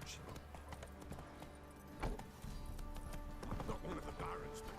roach. Not one of the barons, but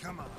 Come on.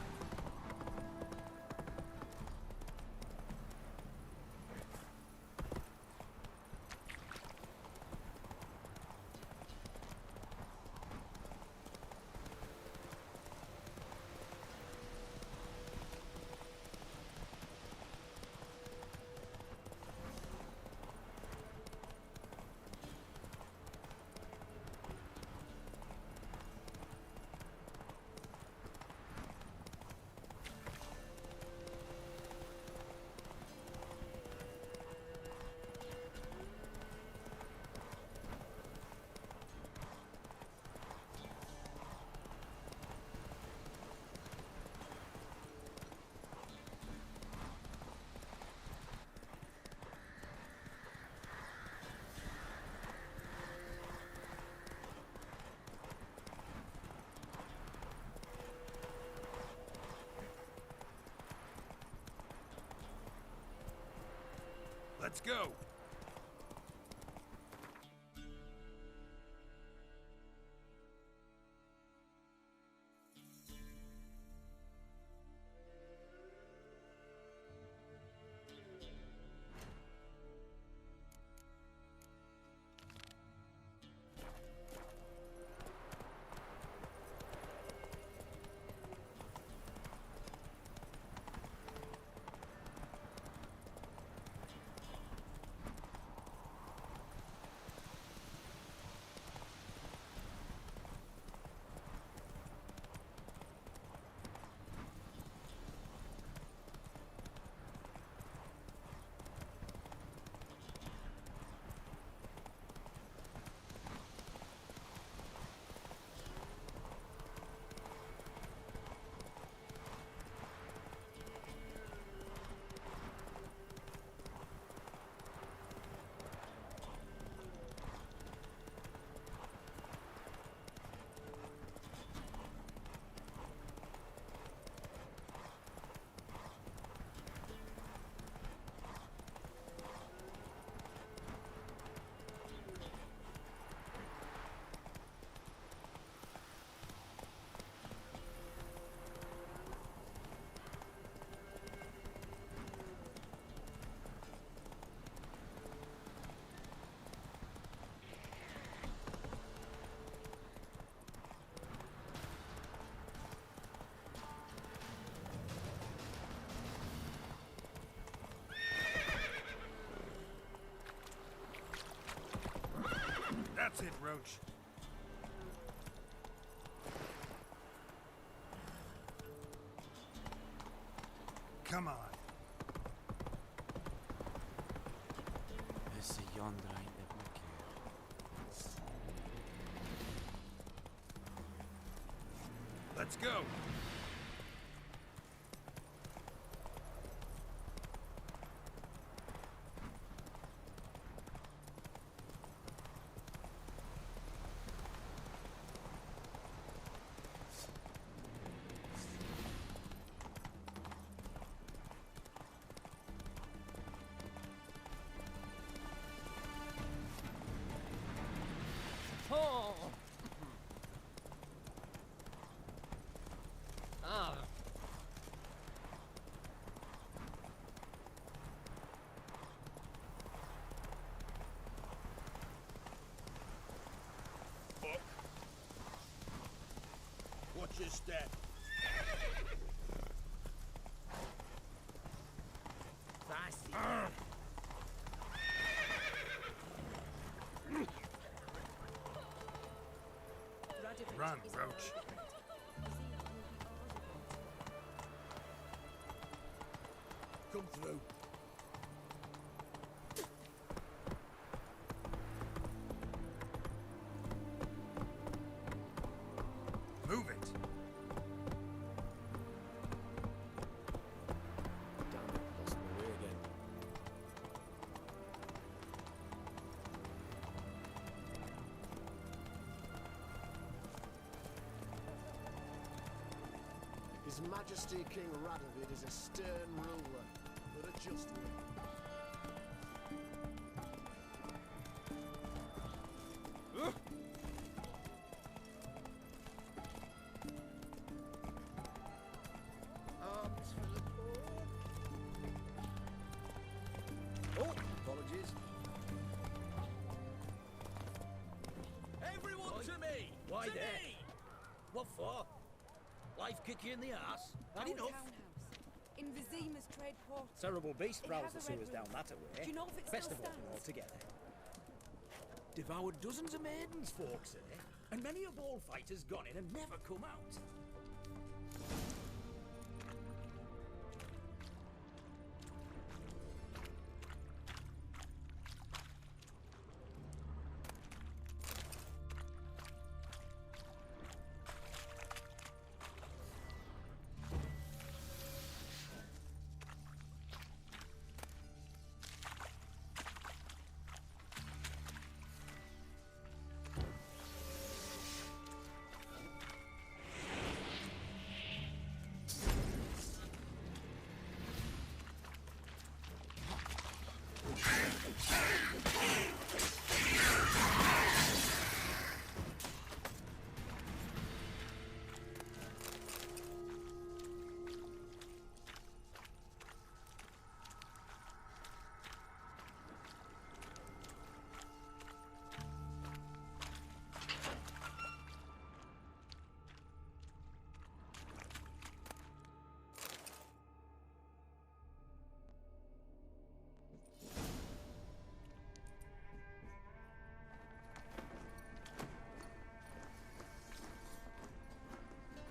Let's go! That's it, Roach. Come on. Esse yonder ainda me quer. Let's go! Oh! Ah! fuck. Watch your step. Fácil. Ratification. Run, Roach. Come through. Move it. Damn it, lost my way again. His Majesty King Radovid is a stern ruler, but a just one. Arms for the poor. Oh, apologies. Everyone to me! Why to there? me! What for? Life kick you in the arse? Had Our enough? townhouse in Vizima's trade port. Terrible beast It prowls has the a red sewers down roof. that way. Do you know if it Best still of all, stands? altogether. Devoured dozens of maidens, folks say, and many a ball fighter's gone in and never come out.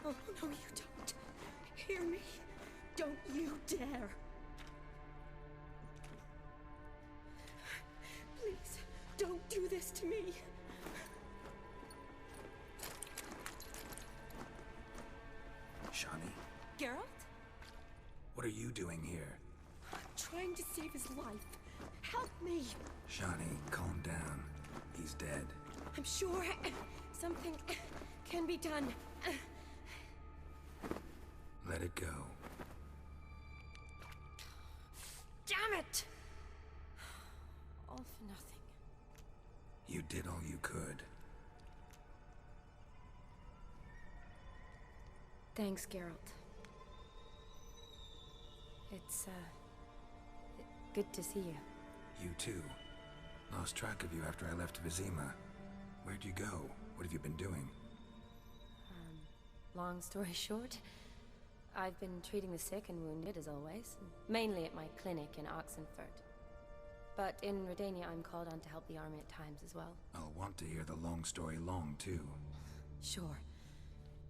Oh, no, you don't. Hear me. Don't you dare. Please, don't do this to me. Shani, Geralt? what are you doing here? I'm trying to save his life. Help me. Shani, calm down. He's dead. I'm sure something can be done. Let it go. Damn it! All for nothing. You did all you could. Thanks, Geralt. It's, good to see you. You too. Lost track of you after I left Vizima. Where'd you go? What have you been doing? Long story short, I've been treating the sick and wounded, as always. Mainly at my clinic in Oxenfurt. But in Redania, I'm called on to help the army at times as well. I'll want to hear the long story long, too. Sure.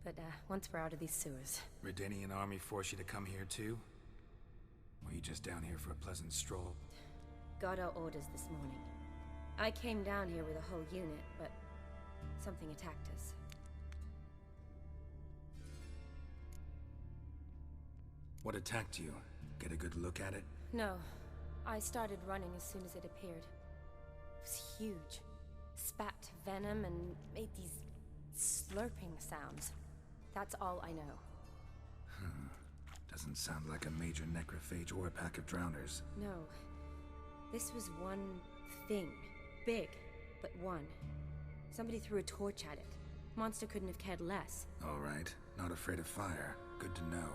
But, once we're out of these sewers. Redanian army force you to come here, too? Or are you just down here for a pleasant stroll? Got our orders this morning. I came down here with a whole unit, but something attacked us. What attacked you? Get a good look at it? No. I started running as soon as it appeared. It was huge. Spat venom and made these slurping sounds. That's all I know. Doesn't sound like a major necrophage or a pack of drowners. No. This was one thing. Big, but one. Somebody threw a torch at it. Monster couldn't have cared less. All right. Not afraid of fire. Good to know.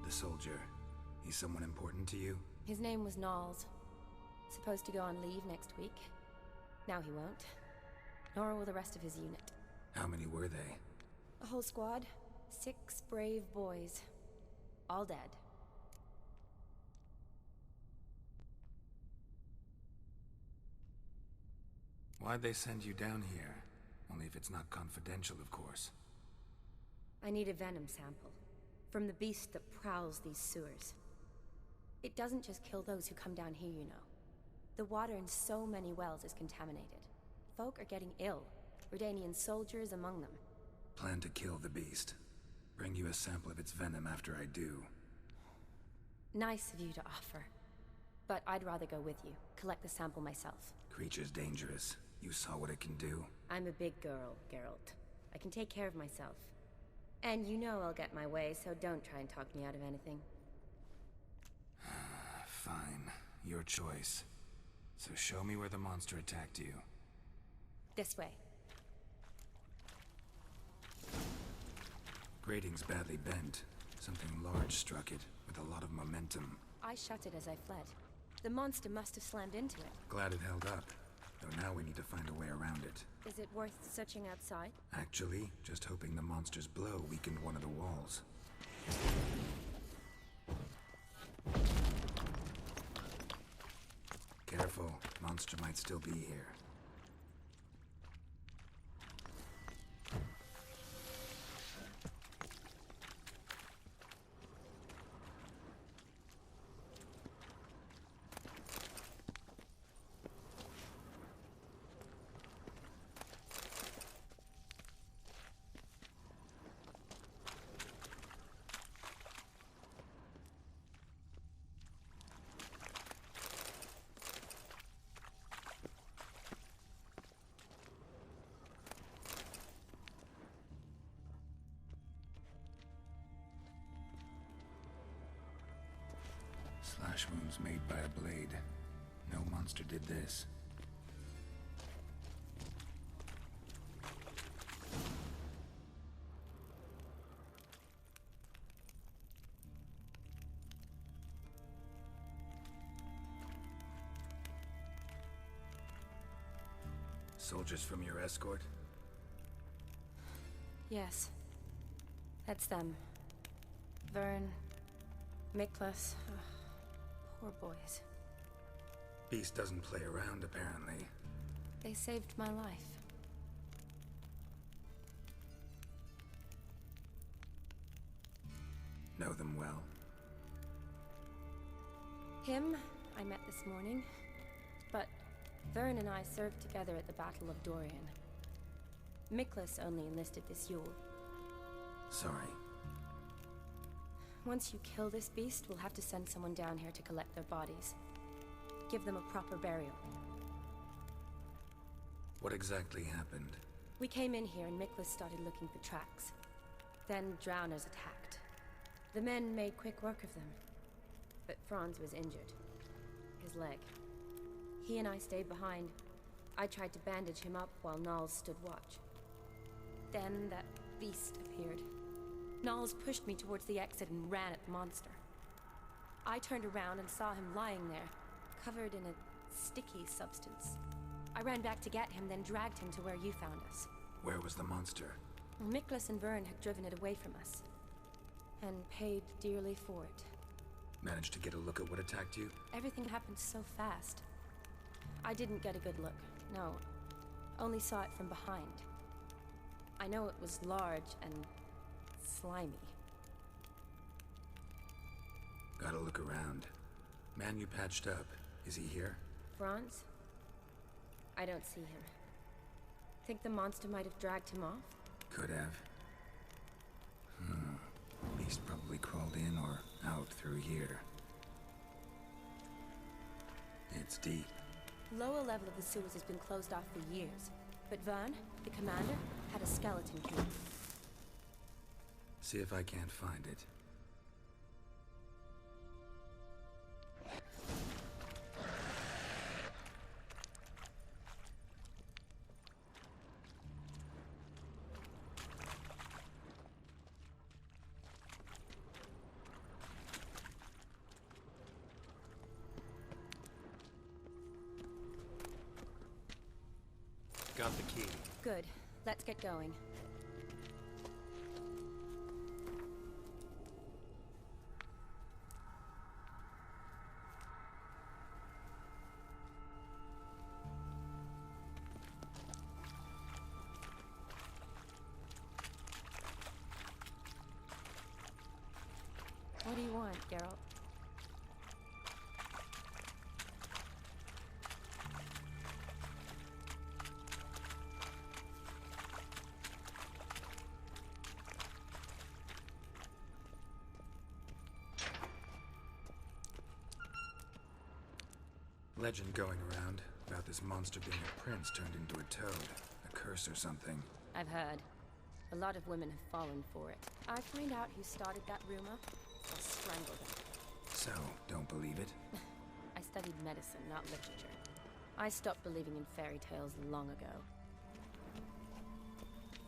The soldier. He's someone important to you? His name was Knowles. Supposed to go on leave next week. Now he won't. Nor will the rest of his unit. How many were they? A whole squad. 6 brave boys. All dead. Why'd they send you down here? Only if it's not confidential, of course. I need a venom sample. From the beast that prowls these sewers. It doesn't just kill those who come down here, you know. The water in so many wells is contaminated. Folk are getting ill. Redanian soldiers among them. Plan to kill the beast. Bring you a sample of its venom after I do. Nice of you to offer. But I'd rather go with you. Collect the sample myself. Creature's dangerous. You saw what it can do. I'm a big girl, Geralt. I can take care of myself. And you know I'll get my way, so don't try and talk me out of anything. Fine. Your choice. So show me where the monster attacked you. This way. Grating's badly bent. Something large struck it, with a lot of momentum. I shut it as I fled. The monster must have slammed into it. Glad it held up. Though now we need to find a way around it. Is it worth searching outside? Actually, just hoping the monster's blow weakened one of the walls. Careful, monster might still be here. Slash wounds made by a blade. No monster did this. Soldiers from your escort? Yes. That's them. Vern, Miklas. Poor boys. Beast doesn't play around, apparently. They saved my life. Know them well. Him, I met this morning. But Vern and I served together at the Battle of Dorian. Miklas only enlisted this Yule. Sorry. Once you kill this beast, we'll have to send someone down here to collect their bodies. Give them a proper burial. What exactly happened? We came in here and Miklas started looking for tracks. Then drowners attacked. The men made quick work of them. But Franz was injured. His leg. He and I stayed behind. I tried to bandage him up while Nals stood watch. Then that beast appeared. Nals pushed me towards the exit and ran at the monster. I turned around and saw him lying there, covered in a sticky substance. I ran back to get him, then dragged him to where you found us. Where was the monster? Miklas and Vern had driven it away from us. And paid dearly for it. Managed to get a look at what attacked you? Everything happened so fast. I didn't get a good look, no. Only saw it from behind. I know it was large and slimy. Gotta look around. Man you patched up, is he here? Franz? I don't see him. Think the monster might have dragged him off? Could have. Beast probably crawled in or out through here. It's deep. Lower level of the sewers has been closed off for years. But Vern, the commander, had a skeleton key. See if I can't find it. Got the key. Good. Let's get going. you want, Geralt? Legend going around about this monster being a prince turned into a toad. A curse or something. I've heard. A lot of women have fallen for it. I find out who started that rumor, I'll strangle them. So, don't believe it? I studied medicine, not literature. I stopped believing in fairy tales long ago.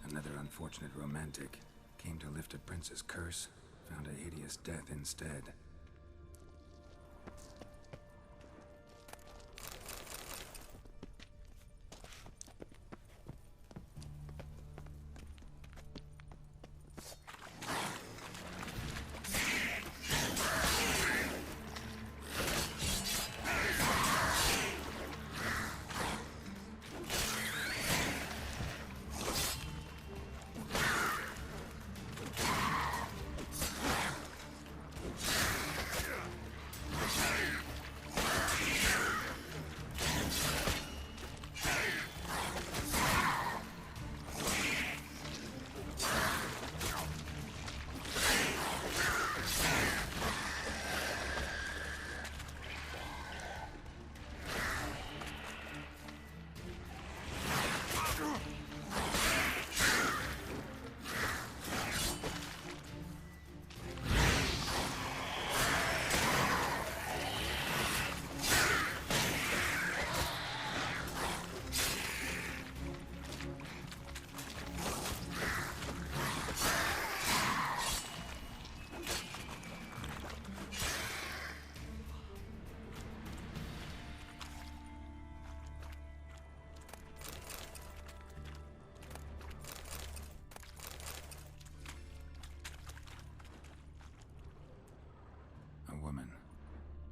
Another unfortunate romantic. Came to lift a prince's curse, found a hideous death instead.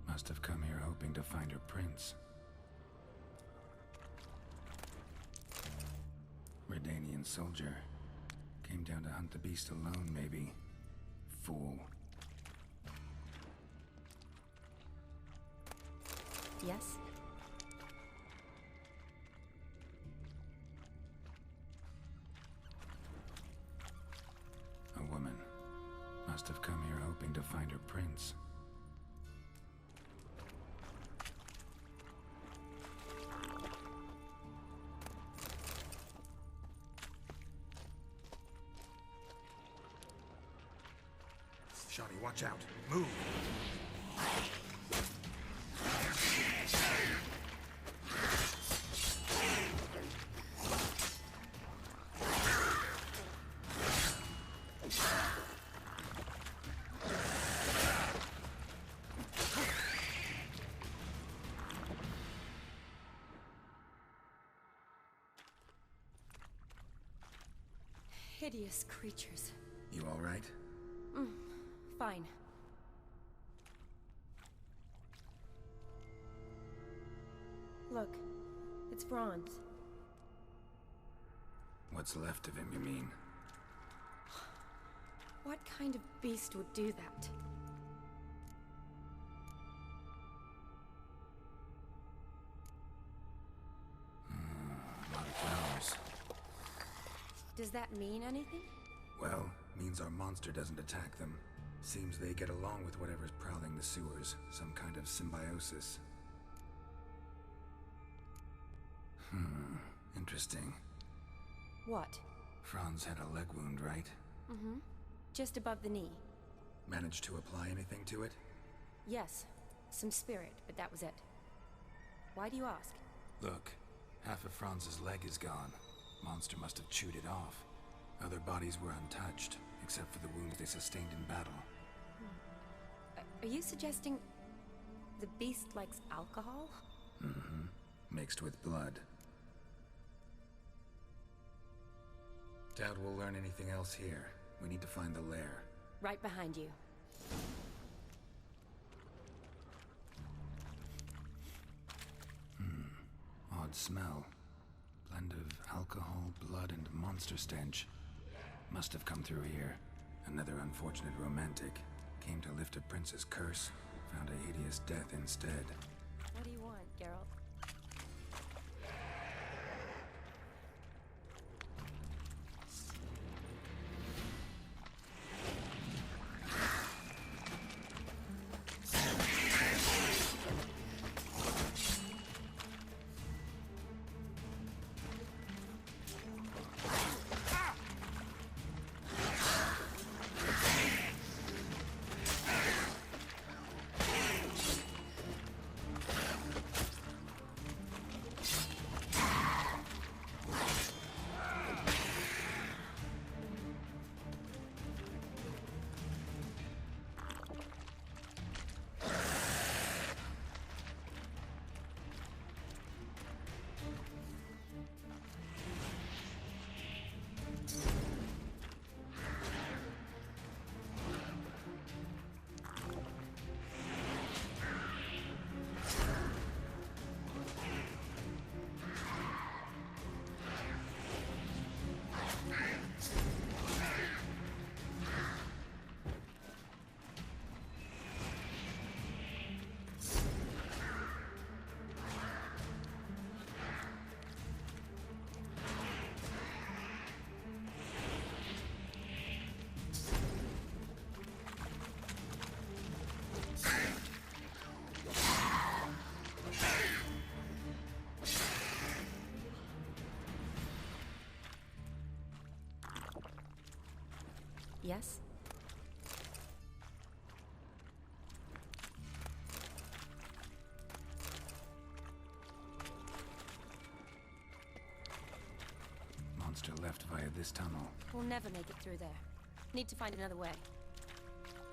Must have come here hoping to find her prince. Redanian soldier. Came down to hunt the beast alone, maybe. Fool. Yes? A woman. Must have come here hoping to find her prince. Shani, watch out. Move! Hideous creatures. You all right? Fine. Look, it's bronze. What's left of him, you mean? What kind of beast would do that? A lot of flowers. Does that mean anything? Well, means our monster doesn't attack them. Seems they get along with whatever's prowling the sewers. Some kind of symbiosis. Interesting. What? Franz had a leg wound, right? Mm-hmm. Just above the knee. Managed to apply anything to it? Yes. Some spirit, but that was it. Why do you ask? Look, half of Franz's leg is gone. Monster must have chewed it off. Other bodies were untouched, except for the wounds they sustained in battle. Are you suggesting the beast likes alcohol? Mm-hmm. Mixed with blood. Doubt we'll learn anything else here. We need to find the lair. Right behind you. Odd smell. Blend of alcohol, blood, and monster stench. Must have come through here. Another unfortunate romantic. Came to lift lift a prince's curse, found a hideous death instead. What do you want, Geralt? Yes? Monster left via this tunnel. We'll never make it through there. Need to find another way.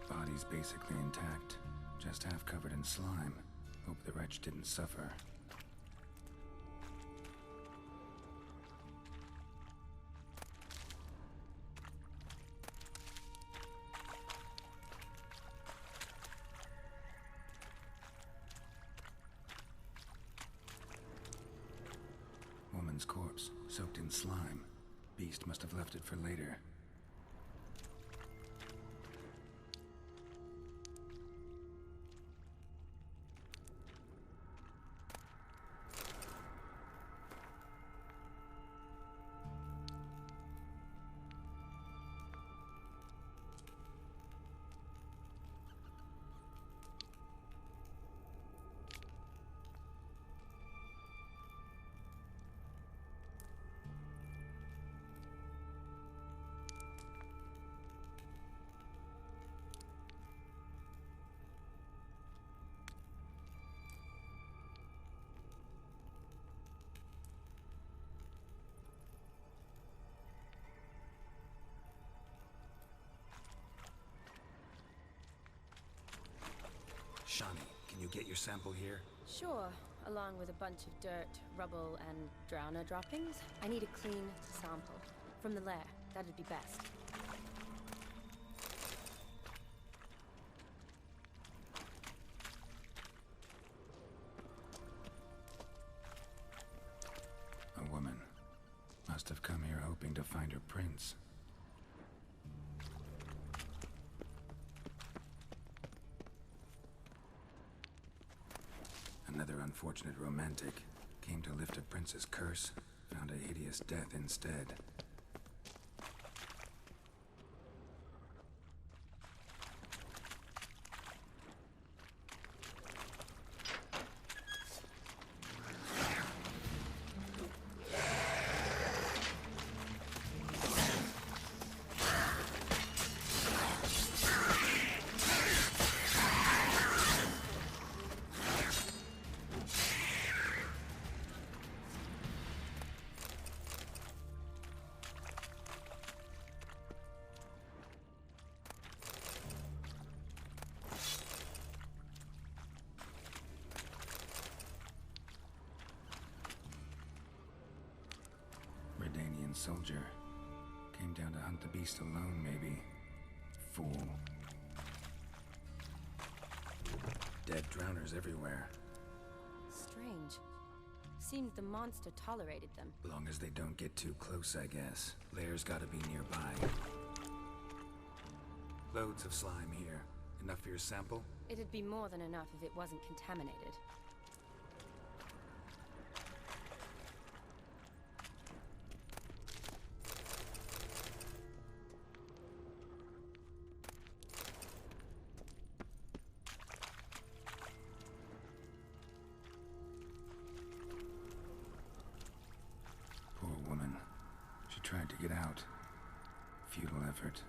Body's basically intact, just half covered in slime. Hope the wretch didn't suffer. Woman's corpse, soaked in slime. Beast must have left it for later. Shani, can you get your sample here? Sure, along with a bunch of dirt, rubble, and drowner droppings. I need a clean sample. From the lair, that'd be best. A woman. Must have come here hoping to find her prince. Another unfortunate romantic. Came to lift a prince's curse, found a hideous death instead. Soldier. Came down to hunt the beast alone, maybe. Fool. Dead drowners everywhere. Strange. Seems the monster tolerated them. Long as they don't get too close, I guess. Lair's gotta be nearby. Loads of slime here. Enough for your sample? It'd be more than enough if it wasn't contaminated. Poor woman. She tried to get out. Futile effort.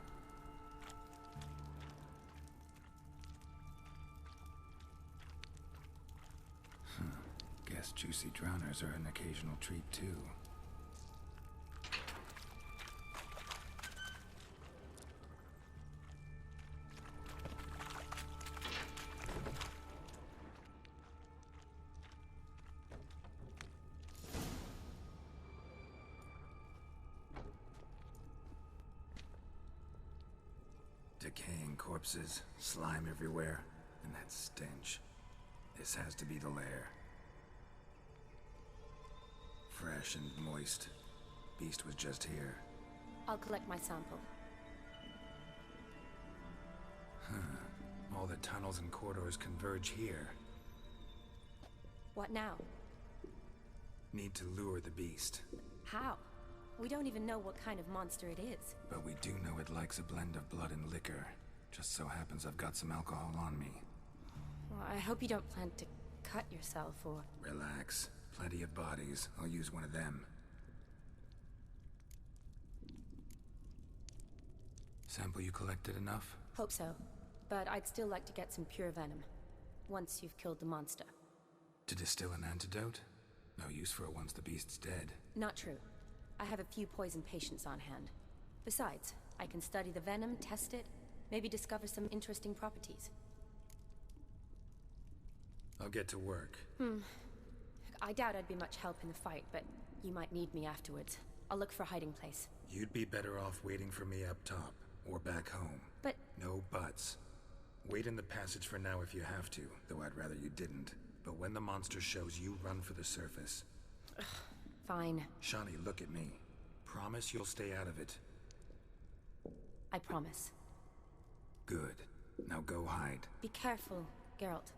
Guess juicy drowners are an occasional treat, too. Decaying corpses, slime everywhere, and that stench. This has to be the lair. Fresh and moist. Beast was just here. I'll collect my sample. All the tunnels and corridors converge here. What now? Need to lure the beast. How? We don't even know what kind of monster it is. But we do know it likes a blend of blood and liquor. Just so happens I've got some alcohol on me. Well, I hope you don't plan to cut yourself or... Relax. Plenty of bodies. I'll use one of them. Sample you collected enough? Hope so. But I'd still like to get some pure venom. Once you've killed the monster. To distill an antidote? No use for it once the beast's dead. Not true. I have a few poison patients on hand. Besides, I can study the venom, test it, maybe discover some interesting properties. I'll get to work. I doubt I'd be much help in the fight, but you might need me afterwards. I'll look for a hiding place. You'd be better off waiting for me up top, or back home. But... No buts. Wait in the passage for now if you have to, though I'd rather you didn't. But when the monster shows, you run for the surface. Fine. Shani, look at me. Promise you'll stay out of it. I promise. Good. Now go hide. Be careful, Geralt.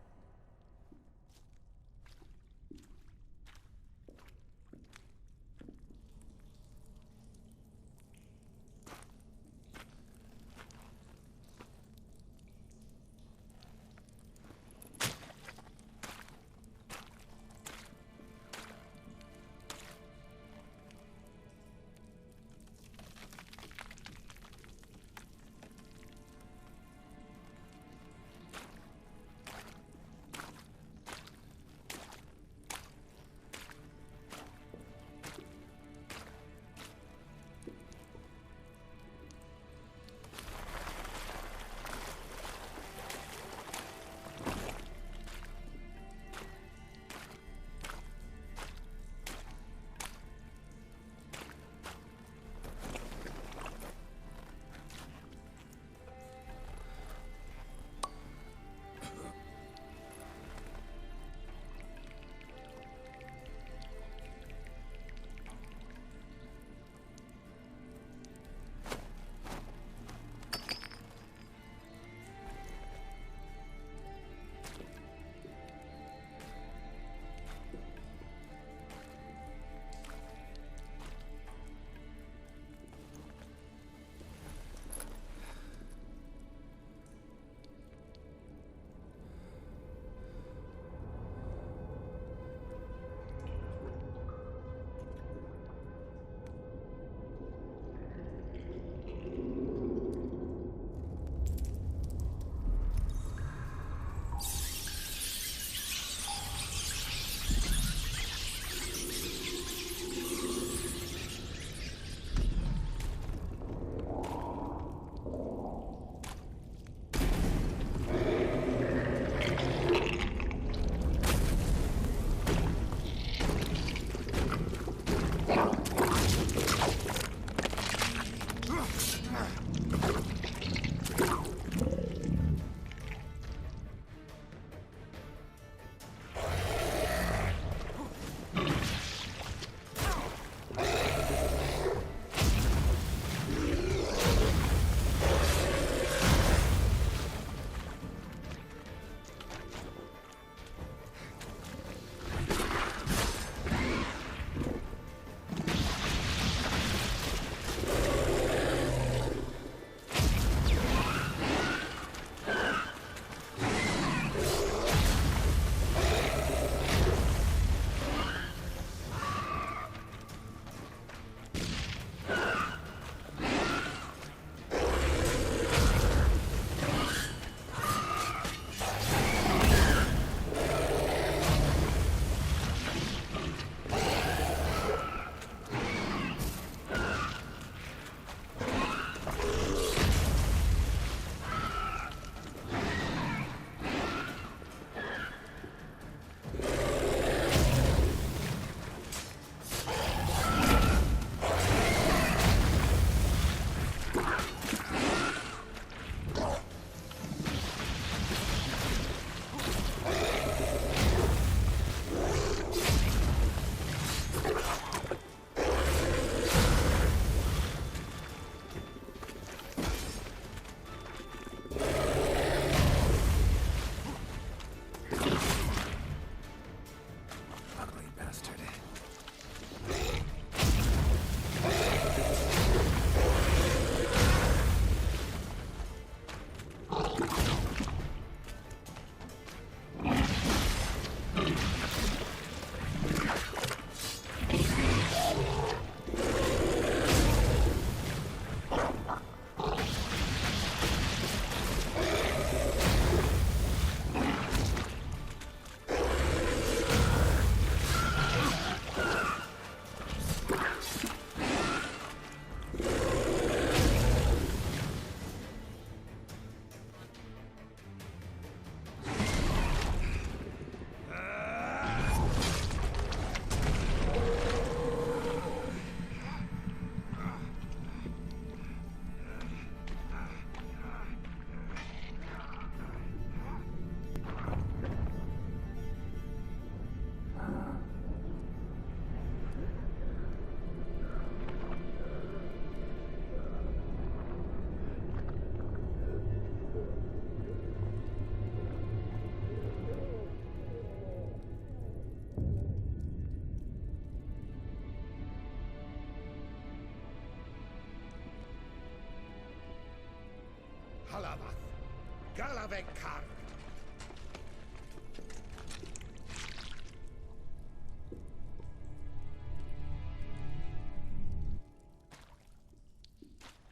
Galavekar.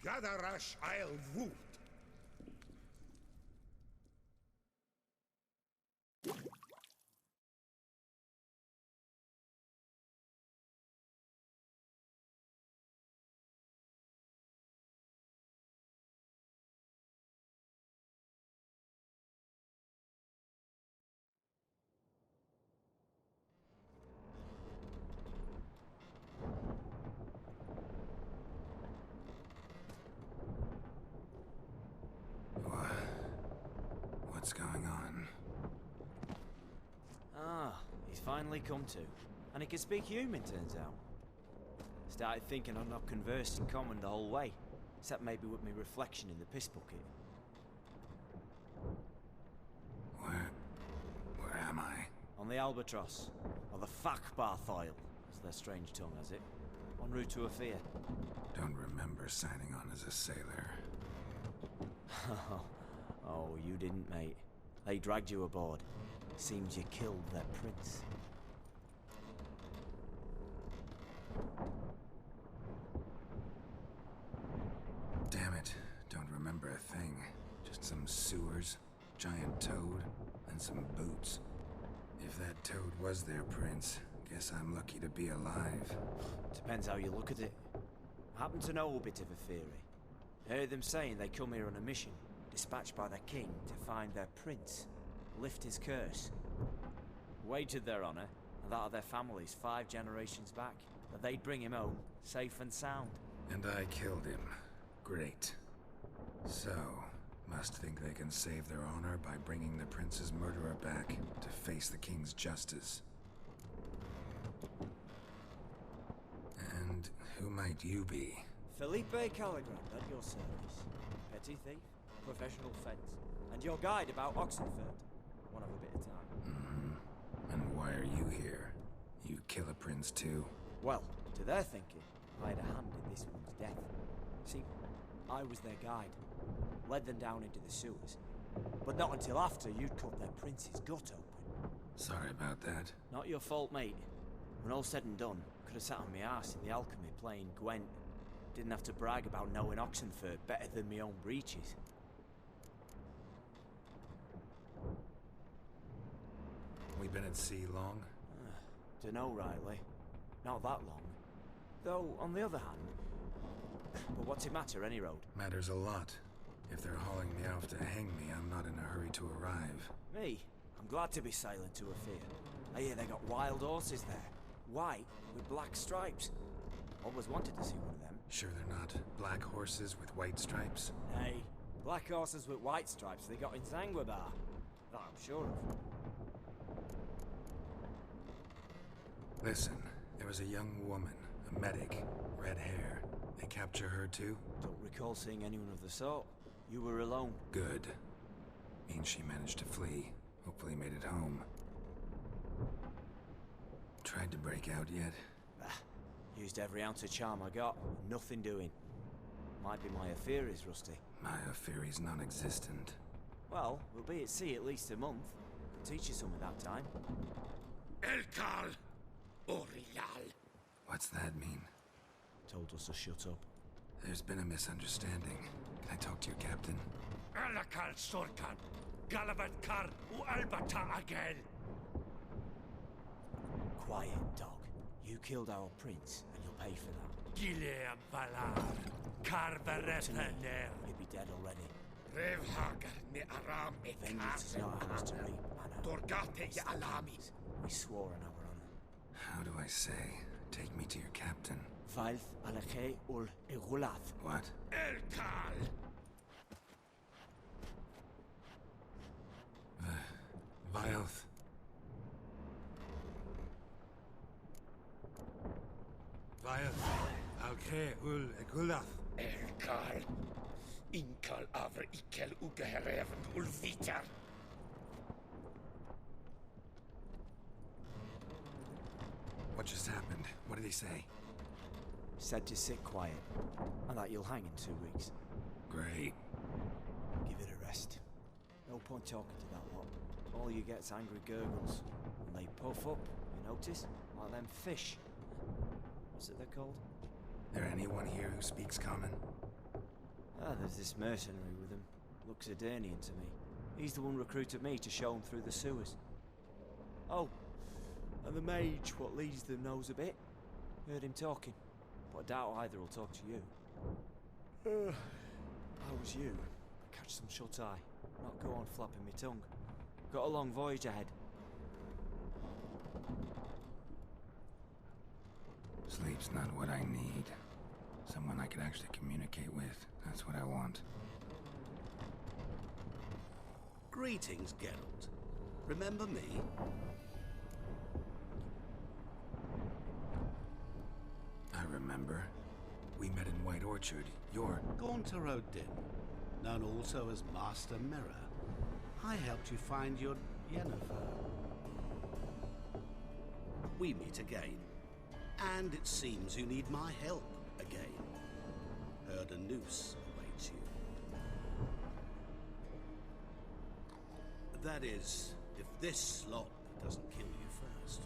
Gadarash I'll woot. What's going on? Ah, he's finally come to. And he can speak human, turns out. Started thinking I'm not conversed in common the whole way. Except maybe with my reflection in the piss bucket. Where am I? On the Albatross. Or the Fakbarthoil, as their strange tongue has it. En route to Ofieiri. Don't remember signing on as a sailor. Oh, you didn't, mate. They dragged you aboard. Seems you killed their prince. Damn it. Don't remember a thing. Just some sewers, giant toad, and some boots. If that toad was their prince, guess I'm lucky to be alive. Depends how you look at it. I happen to know a bit of Ofieiri. Heard them saying they come here on a mission, dispatched by the king to find their prince, lift his curse. Wagered their honor, and that of their families 5 generations back, that they'd bring him home, safe and sound. And I killed him. Great. So, must think they can save their honor by bringing the prince's murderer back to face the king's justice. And who might you be? Felipe Caligrand at your service. Petty thief, professional fence, and your guide about Oxenford. One of a bit of time. And why are you here? You kill a prince too? Well, to their thinking, I had a hand in this one's death. See, I was their guide. Led them down into the sewers. But not until after you'd cut their prince's gut open. Sorry about that. Not your fault, mate. When all said and done, could have sat on my arse in the alchemy playing Gwent. Didn't have to brag about knowing Oxenford better than my own breeches. We been at sea long? Dunno rightly. Not that long. Though, on the other hand... But what's it matter, any road? Matters a lot. If they're hauling me off to hang me, I'm not in a hurry to arrive. Me? I'm glad to be sailing to Ofieiri. I hear they got wild horses there. White, with black stripes. Always wanted to see one of them. Sure they're not black horses with white stripes? Hey, black horses with white stripes they got in Zanguebar. That I'm sure of. Listen, there was a young woman, a medic, red hair. They capture her too? Don't recall seeing anyone of the sort. You were alone. Good. Means she managed to flee. Hopefully made it home. Tried to break out yet? Used every ounce of charm I got. Nothing doing. Might be my Ofieiri's rusty. My Ofieiri's non-existent. Well, we'll be at sea at least a month. Could teach you some of that time. Elkal Orilal. What's that mean? Told us to shut up. There's been a misunderstanding. Can I talk to your captain? Alakal Sorkan. Galavat Kar U Albata Agel. Quiet, dog. You killed our prince, and you'll pay for that. Gileam Valar. Karvarepaner. He'd be dead already. Revhagar ni Aram Vengeance is not ours to reap, Anna. Torgate ya Alamis. We swore on our honor. How do I say? Take me to your captain. Valth Alakhe ul Egulath. What? Elkal. Vilth. Vilth. Alke ul Egulath. Elkal. Inkal Avr Ikel Ugeherevn Ulvitar. What just happened? What did he say? Said to sit quiet, and that you'll hang in 2 weeks. Great. Give it a rest. No point talking to that lot. All you get's angry gurgles. And they puff up, you notice? Like them fish. What's it they're called? There anyone here who speaks common? Ah, there's this mercenary with him. Looks Edirnian to me. He's the one recruited me to show him through the sewers. Oh, and the mage what leads them knows a bit. Heard him talking, but I doubt either will talk to you. How was you? Catch some shut-eye, not go on flapping me tongue. Got a long voyage ahead. Sleep's not what I need. Someone I could actually communicate with. That's what I want. Greetings, Geralt. Remember me? I remember. We met in White Orchard. You're... Gaunter O Dimm, known also as Master Mirror. I helped you find your Yennefer. We meet again. And it seems you need my help again. Heard a noose awaits you. That is, if this slop doesn't kill you first.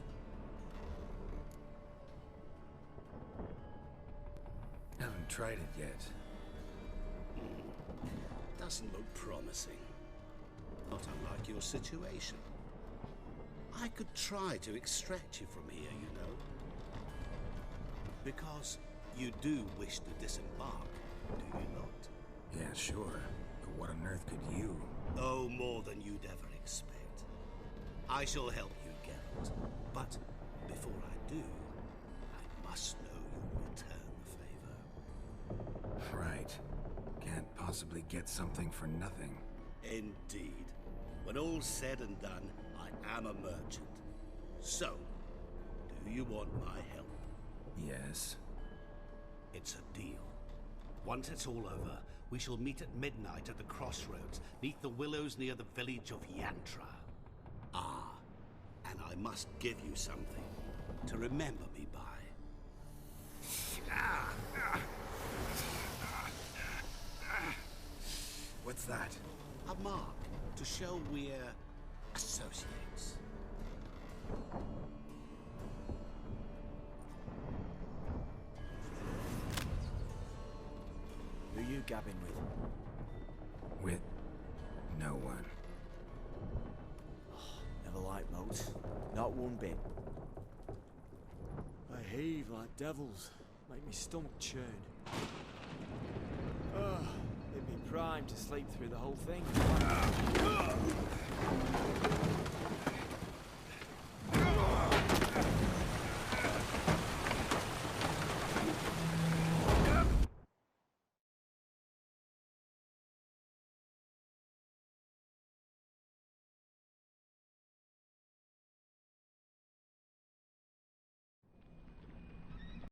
Haven't tried it yet. Doesn't look promising. Not unlike your situation. I could try to extract you from here, you know. Because you do wish to disembark, do you not? Yeah, sure. But what on earth could you? Oh, more than you'd ever expect. I shall help you, Geralt. But before I do, I must know you'll return the favor. Right. Can't possibly get something for nothing. Indeed. When all's said and done, I am a merchant. So, do you want my help? Yes. It's a deal. Once it's all over, we shall meet at midnight at the crossroads, neath the willows near the village of Yantra. Ah, and I must give you something to remember me by. What's that? A mark to show we're associates. Who you gabbing with? With no one. Never liked moats. Not one bit. They heave like devils. Make me stomach churn. It'd be prime to sleep through the whole thing.